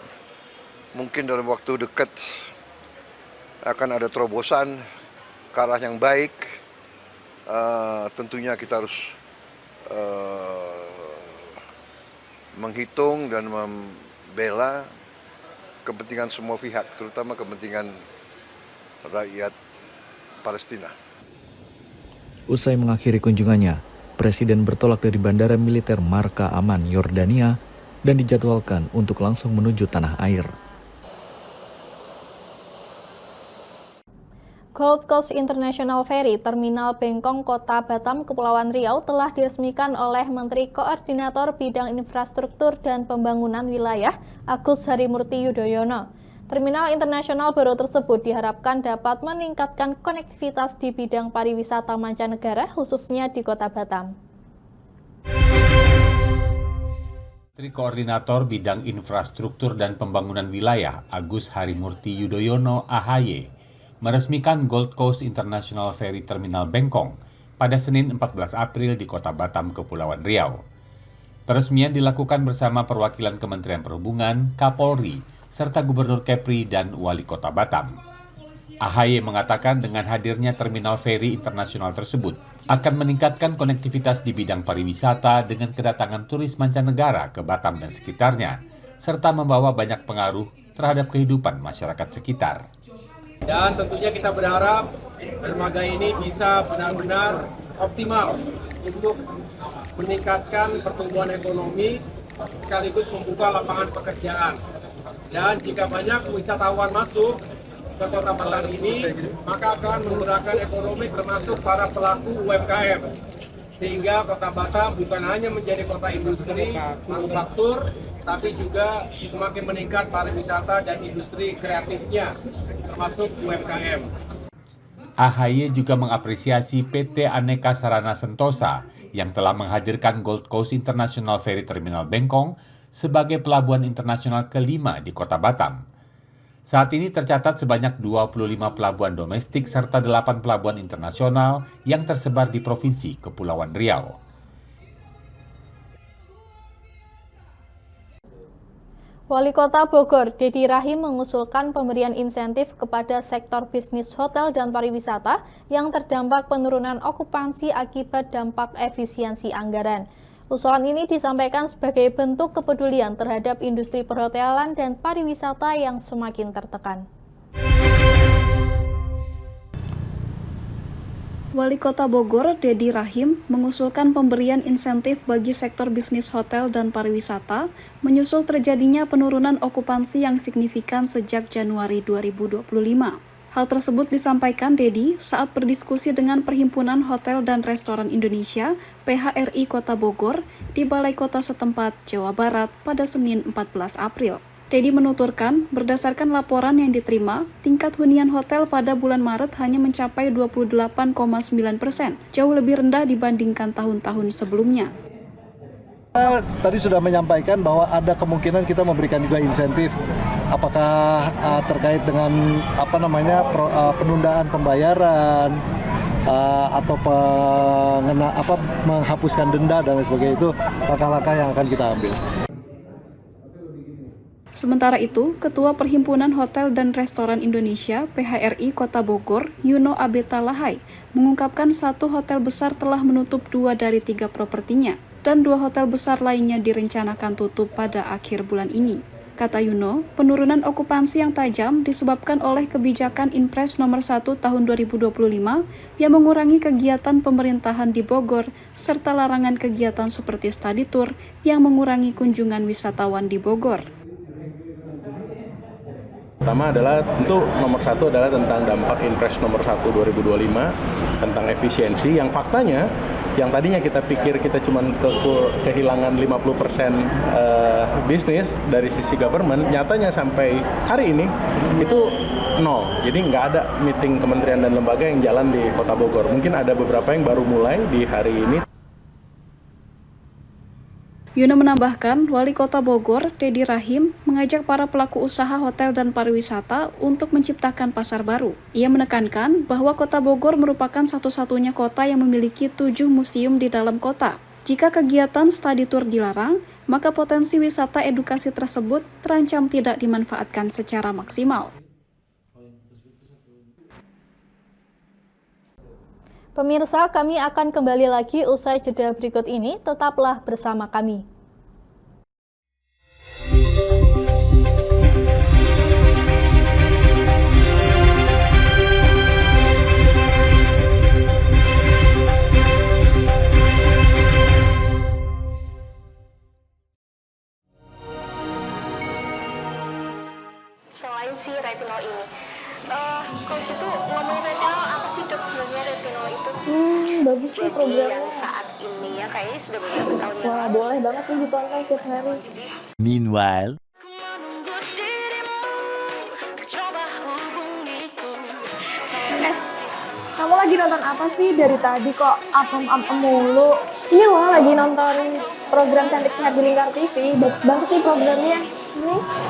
mungkin dalam waktu dekat akan ada terobosan ke arah yang baik. Tentunya kita harus menghitung dan membela kepentingan semua pihak, terutama kepentingan rakyat Palestina. Usai mengakhiri kunjungannya, Presiden bertolak dari Bandara Militer Marka Amman, Yordania, dan dijadwalkan untuk langsung menuju tanah air. Gold Coast International Ferry Terminal Bengkong Kota Batam, Kepulauan Riau telah diresmikan oleh Menteri Koordinator Bidang Infrastruktur dan Pembangunan Wilayah Agus Harimurti Yudhoyono. Terminal internasional baru tersebut diharapkan dapat meningkatkan konektivitas di bidang pariwisata mancanegara, khususnya di Kota Batam. Menteri Koordinator Bidang Infrastruktur dan Pembangunan Wilayah Agus Harimurti Yudhoyono (AHY) meresmikan Gold Coast International Ferry Terminal Bengkong pada Senin 14 April di Kota Batam, Kepulauan Riau. Peresmian dilakukan bersama perwakilan Kementerian Perhubungan, Kapolri, serta Gubernur Kepri dan Wali Kota Batam. AHY mengatakan dengan hadirnya terminal feri internasional tersebut akan meningkatkan konektivitas di bidang pariwisata dengan kedatangan turis mancanegara ke Batam dan sekitarnya, serta membawa banyak pengaruh terhadap kehidupan masyarakat sekitar. Dan tentunya kita berharap dermaga ini bisa benar-benar optimal untuk meningkatkan pertumbuhan ekonomi sekaligus membuka lapangan pekerjaan. Dan jika banyak wisatawan masuk ke Kota Batam ini, maka akan menggerakkan ekonomi termasuk para pelaku UMKM. Sehingga Kota Batam bukan hanya menjadi kota industri, manufaktur, tapi juga semakin meningkat pariwisata dan industri kreatifnya, termasuk UMKM. AHY juga mengapresiasi PT Aneka Sarana Sentosa yang telah menghadirkan Gold Coast International Ferry Terminal Bengkong sebagai pelabuhan internasional kelima di Kota Batam. Saat ini tercatat sebanyak 25 pelabuhan domestik serta 8 pelabuhan internasional yang tersebar di Provinsi Kepulauan Riau. Wali Kota Bogor, Dedi Rahim mengusulkan pemberian insentif kepada sektor bisnis hotel dan pariwisata yang terdampak penurunan okupansi akibat dampak efisiensi anggaran. Usulan ini disampaikan sebagai bentuk kepedulian terhadap industri perhotelan dan pariwisata yang semakin tertekan. Wali Kota Bogor, Dedi Rahim, mengusulkan pemberian insentif bagi sektor bisnis hotel dan pariwisata, menyusul terjadinya penurunan okupansi yang signifikan sejak Januari 2025. Hal tersebut disampaikan Dedi saat berdiskusi dengan Perhimpunan Hotel dan Restoran Indonesia, PHRI Kota Bogor, di Balai Kota setempat, Jawa Barat, pada Senin 14 April. Dedi menuturkan, berdasarkan laporan yang diterima, tingkat hunian hotel pada bulan Maret hanya mencapai 28,9%, jauh lebih rendah dibandingkan tahun-tahun sebelumnya. Tadi sudah menyampaikan bahwa ada kemungkinan kita memberikan juga insentif, apakah terkait dengan penundaan pembayaran atau menghapuskan denda dan lain sebagainya. Itu langkah-langkah yang akan kita ambil. Sementara itu, Ketua Perhimpunan Hotel dan Restoran Indonesia (PHRI) Kota Bogor, Yuno Abeta Lahai, mengungkapkan 1 hotel besar telah menutup 2 dari 3 propertinya, dan 2 hotel besar lainnya direncanakan tutup pada akhir bulan ini. Kata Yuno, penurunan okupansi yang tajam disebabkan oleh kebijakan Inpres nomor 1 tahun 2025 yang mengurangi kegiatan pemerintahan di Bogor, serta larangan kegiatan seperti study tour yang mengurangi kunjungan wisatawan di Bogor. Pertama adalah tentu nomor 1 adalah tentang dampak Inpres nomor 1 2025 tentang efisiensi yang faktanya yang tadinya kita pikir kita cuma kehilangan 50% bisnis dari sisi government, nyatanya sampai hari ini itu 0. Jadi nggak ada meeting kementerian dan lembaga yang jalan di Kota Bogor. Mungkin ada beberapa yang baru mulai di hari ini. Yuno menambahkan, Wali Kota Bogor, Dedi Rahim, mengajak para pelaku usaha hotel dan pariwisata untuk menciptakan pasar baru. Ia menekankan bahwa Kota Bogor merupakan satu-satunya kota yang memiliki 7 museum di dalam kota. Jika kegiatan study tour dilarang, maka potensi wisata edukasi tersebut terancam tidak dimanfaatkan secara maksimal. Pemirsa, kami akan kembali lagi usai jeda berikut ini. Tetaplah bersama kami. Selain si retinol ini, kalau gitu ngomongin retinol, apa sih dok sebenarnya retinol itu? Bagus nih programnya. Yang saat ini ya kayaknya sudah beberapa tahun yang Wah, boleh banget nih ditonton setiap hari. Meanwhile, Kamu lagi nonton apa sih dari tadi kok apem-apem mulu? Ini loh lagi nonton program Cantik Sehat di Lingkar TV. Bagus banget nih programnya.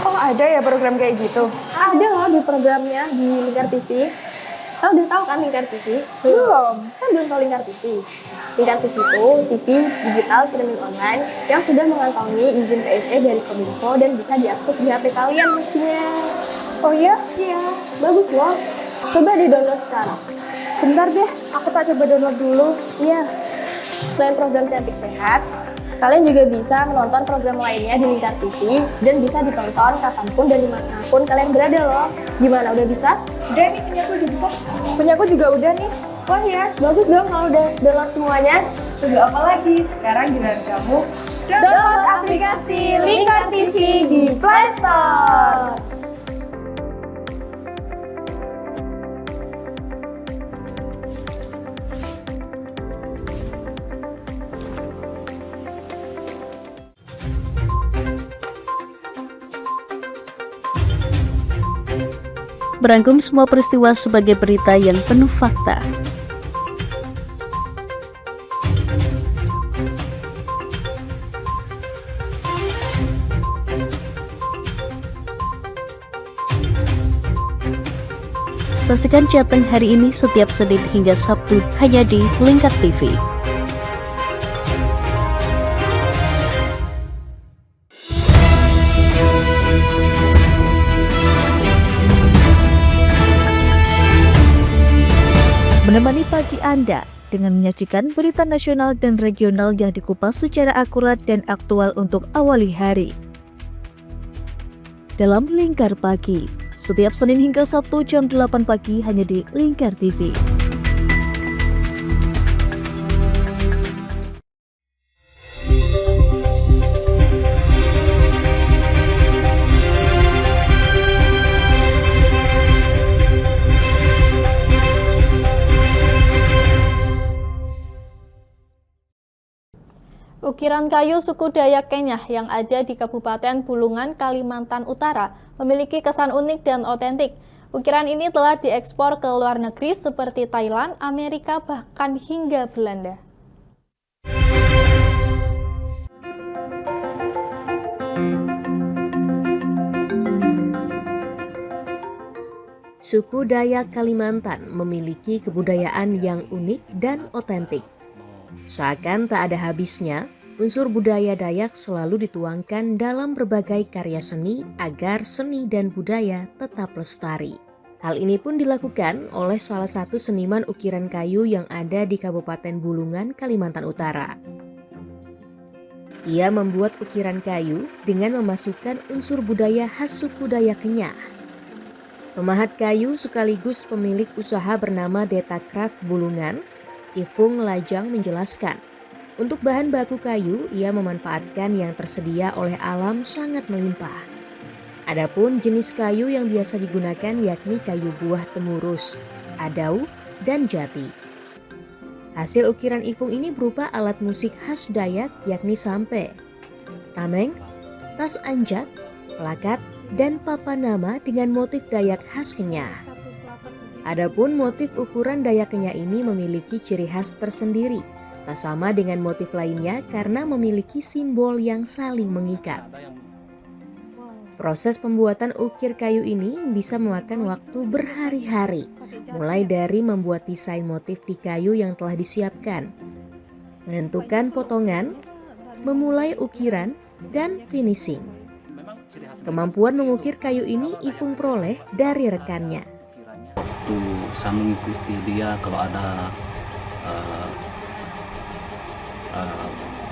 Oh, ada ya program kayak gitu? Ada loh di programnya di Lingkar TV. Kau udah tahu kan Lingkar TV? Belum. Kan belum tahu Lingkar TV. Lingkar TV itu TV digital streaming online yang sudah mengantongi izin PSE dari Kominfo dan bisa diakses di HP kalian mestinya. Oh iya? Iya, bagus loh. Coba di-download sekarang. Bentar deh, aku tak coba download dulu. Iya. Selain program Cantik Sehat, kalian juga bisa menonton program lainnya di Lingkar TV dan bisa ditonton kapanpun dan dimanapun kalian berada loh. Gimana, udah bisa? Udah nih, punyaku udah bisa. Punyaku juga udah nih. Wah ya, bagus dong kalau udah download semuanya. Tunggu apa lagi? Sekarang giliran kamu download aplikasi Lingkar TV di Play Store. Merangkum semua peristiwa sebagai berita yang penuh fakta. Saksikan Jateng hari ini setiap Senin hingga Sabtu hanya di Lingkar TV. Menemani pagi Anda dengan menyajikan berita nasional dan regional yang dikupas secara akurat dan aktual untuk awali hari. Dalam Lingkar Pagi, setiap Senin hingga Sabtu jam 8 pagi hanya di Lingkar TV. Ukiran kayu suku Dayak Kenyah yang ada di Kabupaten Bulungan, Kalimantan Utara memiliki kesan unik dan otentik. Ukiran ini telah diekspor ke luar negeri seperti Thailand, Amerika, bahkan hingga Belanda. Suku Dayak Kalimantan memiliki kebudayaan yang unik dan otentik. Seakan tak ada habisnya, unsur budaya Dayak selalu dituangkan dalam berbagai karya seni agar seni dan budaya tetap lestari. Hal ini pun dilakukan oleh salah satu seniman ukiran kayu yang ada di Kabupaten Bulungan, Kalimantan Utara. Ia membuat ukiran kayu dengan memasukkan unsur budaya khas suku Dayak Kenyah. Pemahat kayu sekaligus pemilik usaha bernama Deta Craft Bulungan, Ifung Lajang menjelaskan, untuk bahan baku kayu ia memanfaatkan yang tersedia oleh alam sangat melimpah. Adapun jenis kayu yang biasa digunakan yakni kayu buah temurus, adau, dan jati. Hasil ukiran Ifung ini berupa alat musik khas Dayak yakni sampe, tameng, tas anjat, pelakat, dan papanama dengan motif Dayak khas Kenyah. Adapun motif ukuran Dayak Kenyah ini memiliki ciri khas tersendiri, tak sama dengan motif lainnya karena memiliki simbol yang saling mengikat. Proses pembuatan ukir kayu ini bisa memakan waktu berhari-hari, mulai dari membuat desain motif di kayu yang telah disiapkan, menentukan potongan, memulai ukiran, dan finishing. Kemampuan mengukir kayu ini Ifung peroleh dari rekannya. Waktu saya mengikuti dia kalau ada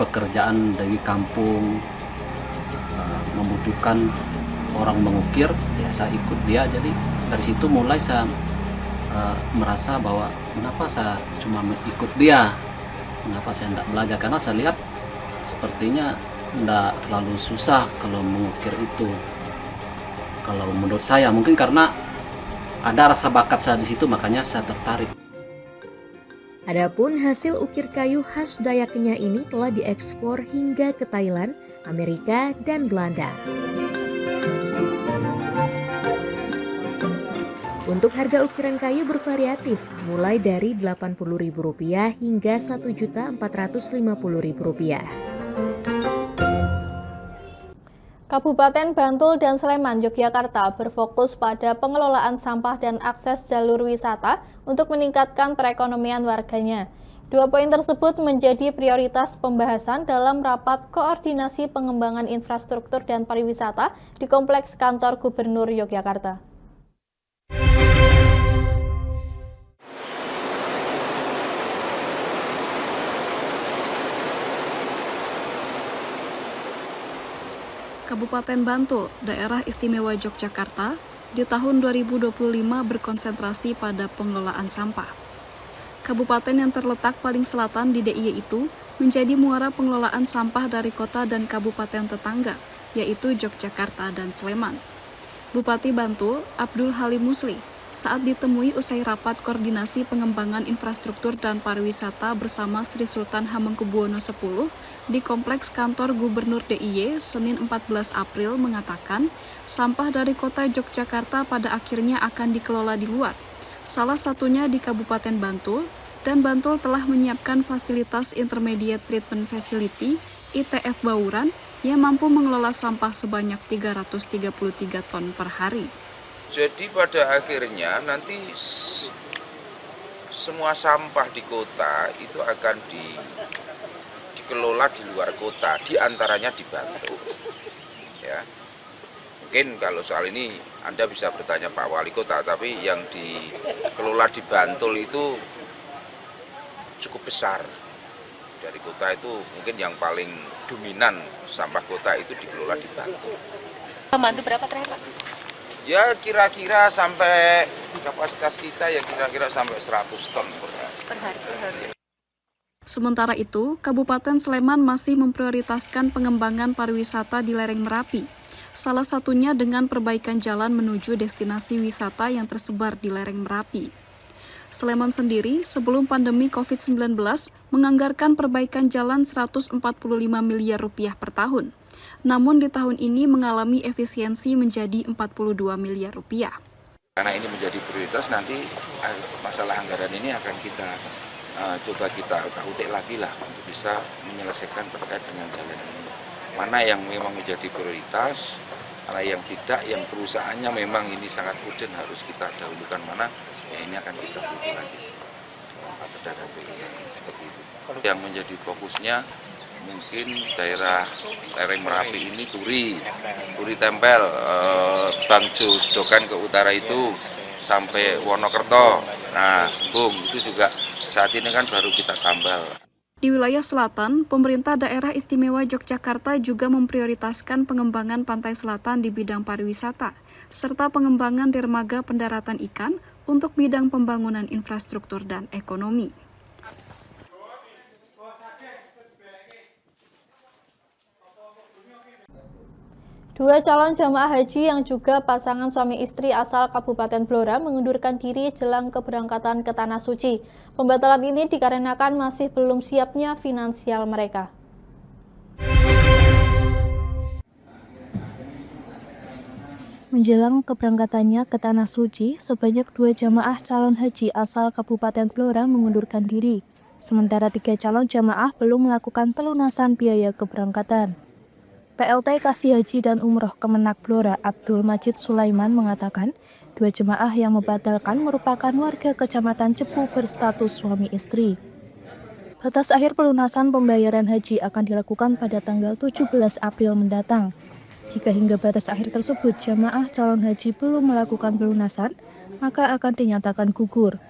pekerjaan dari kampung membutuhkan orang mengukir, ya saya ikut dia. Jadi dari situ mulai saya merasa bahwa mengapa saya cuma ikut dia, mengapa saya tidak belajar, karena saya lihat sepertinya tidak terlalu susah kalau mengukir itu. Kalau menurut saya mungkin karena ada rasa bakat saya di situ, makanya saya tertarik. Adapun hasil ukir kayu khas Dayak Kenyah ini telah diekspor hingga ke Thailand, Amerika, dan Belanda. Untuk harga ukiran kayu bervariatif, mulai dari Rp80.000 hingga Rp1.450.000. Kabupaten Bantul dan Sleman, Yogyakarta berfokus pada pengelolaan sampah dan akses jalur wisata untuk meningkatkan perekonomian warganya. 2 poin tersebut menjadi prioritas pembahasan dalam rapat koordinasi pengembangan infrastruktur dan pariwisata di Kompleks Kantor Gubernur Yogyakarta. Kabupaten Bantul, Daerah Istimewa Yogyakarta, di tahun 2025 berkonsentrasi pada pengelolaan sampah. Kabupaten yang terletak paling selatan di DIY itu menjadi muara pengelolaan sampah dari kota dan kabupaten tetangga, yaitu Yogyakarta dan Sleman. Bupati Bantul, Abdul Halim Musli, saat ditemui usai rapat koordinasi pengembangan infrastruktur dan pariwisata bersama Sri Sultan Hamengkubuwono X di Kompleks Kantor Gubernur DIY Senin 14 April mengatakan sampah dari kota Yogyakarta pada akhirnya akan dikelola di luar, salah satunya di Kabupaten Bantul, dan Bantul telah menyiapkan fasilitas Intermediate Treatment Facility ITF Bauran yang mampu mengelola sampah sebanyak 333 ton per hari. Jadi pada akhirnya nanti semua sampah di kota itu akan dikelola di luar kota, diantaranya di Bantul. Ya, mungkin kalau soal ini Anda bisa bertanya Pak Wali Kota, tapi yang dikelola di Bantul itu cukup besar. Dari kota itu mungkin yang paling dominan sampah kota itu dikelola di Bantul. Membantu berapa terakhir Pak? Ya kira-kira sampai kapasitas kita ya kira-kira sampai 100 ton per hari. Sementara itu, Kabupaten Sleman masih memprioritaskan pengembangan pariwisata di lereng Merapi. Salah satunya dengan perbaikan jalan menuju destinasi wisata yang tersebar di lereng Merapi. Sleman sendiri sebelum pandemi COVID-19 menganggarkan perbaikan jalan 145 miliar rupiah per tahun. Namun di tahun ini mengalami efisiensi menjadi 42 miliar rupiah. Karena ini menjadi prioritas, nanti masalah anggaran ini akan kita coba kita utik lagi lah untuk bisa menyelesaikan terkait dengan jalan ini. Mana yang memang menjadi prioritas, mana yang tidak, yang perusahaannya memang ini sangat urgent harus kita dahulukan mana, ya ini akan kita utik lagi. Ada seperti itu. Yang menjadi fokusnya mungkin daerah lereng Merapi ini Turi Tempel, Bangjo, Sedokan ke utara itu sampai Wonokerto, nah Sembung itu juga saat ini kan baru kita tambal. Di wilayah selatan, pemerintah daerah istimewa Yogyakarta juga memprioritaskan pengembangan pantai selatan di bidang pariwisata, serta pengembangan dermaga pendaratan ikan untuk bidang pembangunan infrastruktur dan ekonomi. Dua calon jamaah haji yang juga pasangan suami istri asal Kabupaten Blora mengundurkan diri jelang keberangkatan ke Tanah Suci. Pembatalan ini dikarenakan masih belum siapnya finansial mereka. Menjelang keberangkatannya ke Tanah Suci, sebanyak 2 jamaah calon haji asal Kabupaten Blora mengundurkan diri. Sementara 3 calon jamaah belum melakukan pelunasan biaya keberangkatan. PLT Kasih Haji dan Umroh Kemenak Blora Abdul Majid Sulaiman mengatakan 2 jemaah yang membatalkan merupakan warga Kecamatan Cepu berstatus suami istri. Batas akhir pelunasan pembayaran haji akan dilakukan pada tanggal 17 April mendatang. Jika hingga batas akhir tersebut jemaah calon haji belum melakukan pelunasan, maka akan dinyatakan gugur.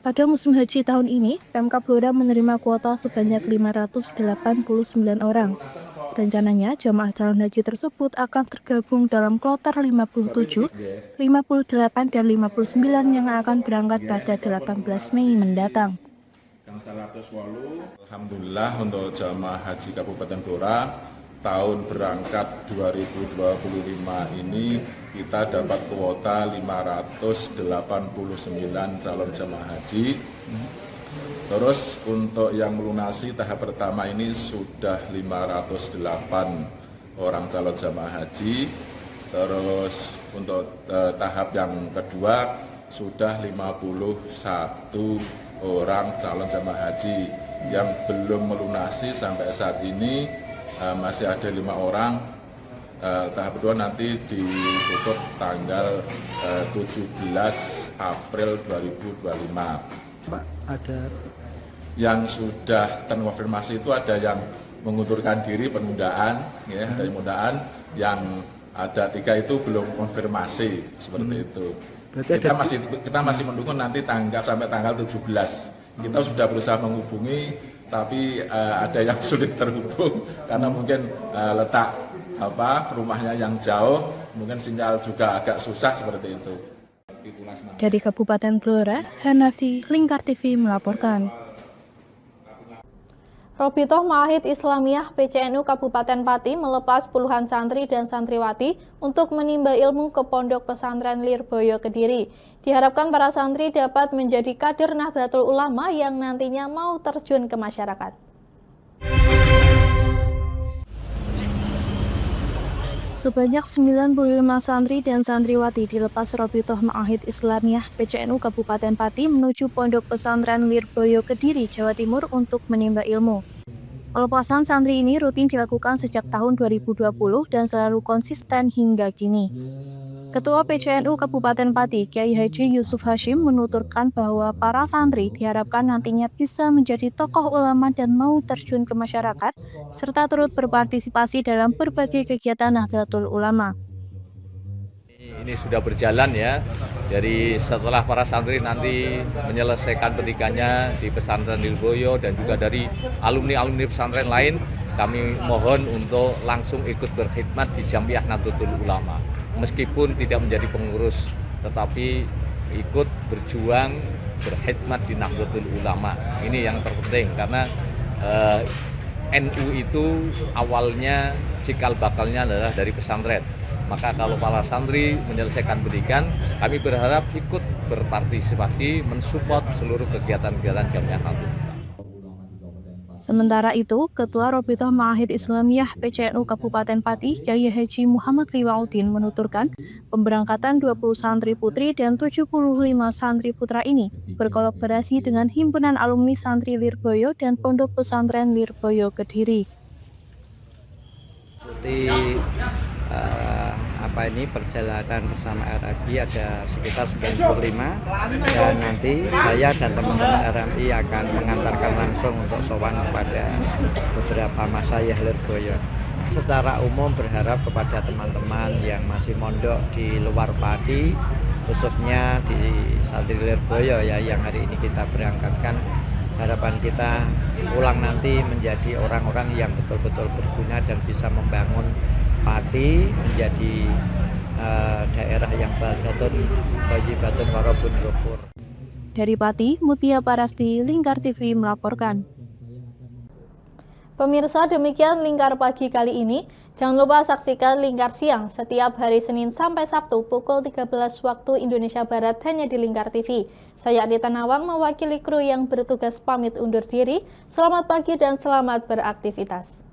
Pada musim haji tahun ini, Pemkab Blora menerima kuota sebanyak 589 orang. Rencananya, jamaah calon haji tersebut akan tergabung dalam kloter 57, 58, dan 59 yang akan berangkat pada 18 Mei mendatang. Alhamdulillah untuk jamaah haji Kabupaten Blora tahun berangkat 2025 ini kita dapat kuota 589 calon jamaah haji. Terus untuk yang melunasi tahap pertama ini sudah 508 orang calon jamaah haji. Terus untuk tahap yang kedua sudah 51 orang calon jamaah haji. Yang belum melunasi sampai saat ini masih ada 5 orang. Tahap kedua nanti ditutup tanggal 17 April 2025. Pak, ada yang sudah terkonfirmasi itu ada yang mengundurkan diri penundaan, ya, dari penundaan, yang ada 3 itu belum konfirmasi seperti itu. Kita masih menunggu nanti sampai tanggal 17. Kita sudah berusaha menghubungi, tapi ada yang sulit terhubung karena mungkin letak rumahnya yang jauh, mungkin sinyal juga agak susah seperti itu. Dari Kabupaten Blora, Hanafi, Lingkar TV melaporkan. Robitoh Ma'ahid Islamiyah PCNU Kabupaten Pati melepas puluhan santri dan santriwati untuk menimba ilmu ke Pondok Pesantren Lirboyo Kediri. Diharapkan para santri dapat menjadi kader Nahdlatul Ulama yang nantinya mau terjun ke masyarakat. Sebanyak 95 santri dan santriwati dilepas Robitoh Ma'ahid Islamiyah PCNU Kabupaten Pati menuju Pondok Pesantren Lirboyo Kediri, Jawa Timur untuk menimba ilmu. Pelepasan santri ini rutin dilakukan sejak tahun 2020 dan selalu konsisten hingga kini. Ketua PCNU Kabupaten Pati, Kiai Haji Yusuf Hashim menuturkan bahwa para santri diharapkan nantinya bisa menjadi tokoh ulama dan mau terjun ke masyarakat, serta turut berpartisipasi dalam berbagai kegiatan Nahdlatul Ulama. Ini sudah berjalan ya, jadi setelah para santri nanti menyelesaikan pendidikannya di pesantren Lirboyo dan juga dari alumni-alumni pesantren lain, kami mohon untuk langsung ikut berkhidmat di Jamiah Nahdlatul Ulama. Meskipun tidak menjadi pengurus, tetapi ikut berjuang, berkhidmat di Nahdlatul Ulama. Ini yang terpenting karena NU itu awalnya cikal bakalnya adalah dari pesantren. Maka kalau para santri menyelesaikan pendidikan, kami berharap ikut berpartisipasi mensupport seluruh kegiatan-kegiatan Jamiah Nahdlatul. Sementara itu, Ketua Robitoh Ma'ahid Islamiyah PCNU Kabupaten Pati, Kyai Haji Muhammad Riwaudin menuturkan, pemberangkatan 20 santri putri dan 75 santri putra ini berkolaborasi dengan Himpunan Alumni Santri Lirboyo dan Pondok Pesantren Lirboyo Kediri. Perjalanan bersama RMI ada sekitar 95 dan nanti saya dan teman-teman RMI akan mengantarkan langsung untuk sowan kepada beberapa masyayikh Lirboyo. Secara umum berharap kepada teman-teman yang masih mondok di luar Pati, khususnya di Santri Lirboyo ya, yang hari ini kita berangkatkan, harapan kita pulang nanti menjadi orang-orang yang betul-betul berguna dan bisa membangun Pati menjadi daerah yang baldatun thayyibatun warabun ghafur. Dari Pati, Mutia Parasti, Lingkar TV melaporkan. Pemirsa, demikian Lingkar Pagi kali ini. Jangan lupa saksikan Lingkar Siang setiap hari Senin sampai Sabtu pukul 13 waktu Indonesia Barat hanya di Lingkar TV. Saya Adita Nawang mewakili kru yang bertugas pamit undur diri. Selamat pagi dan selamat beraktivitas.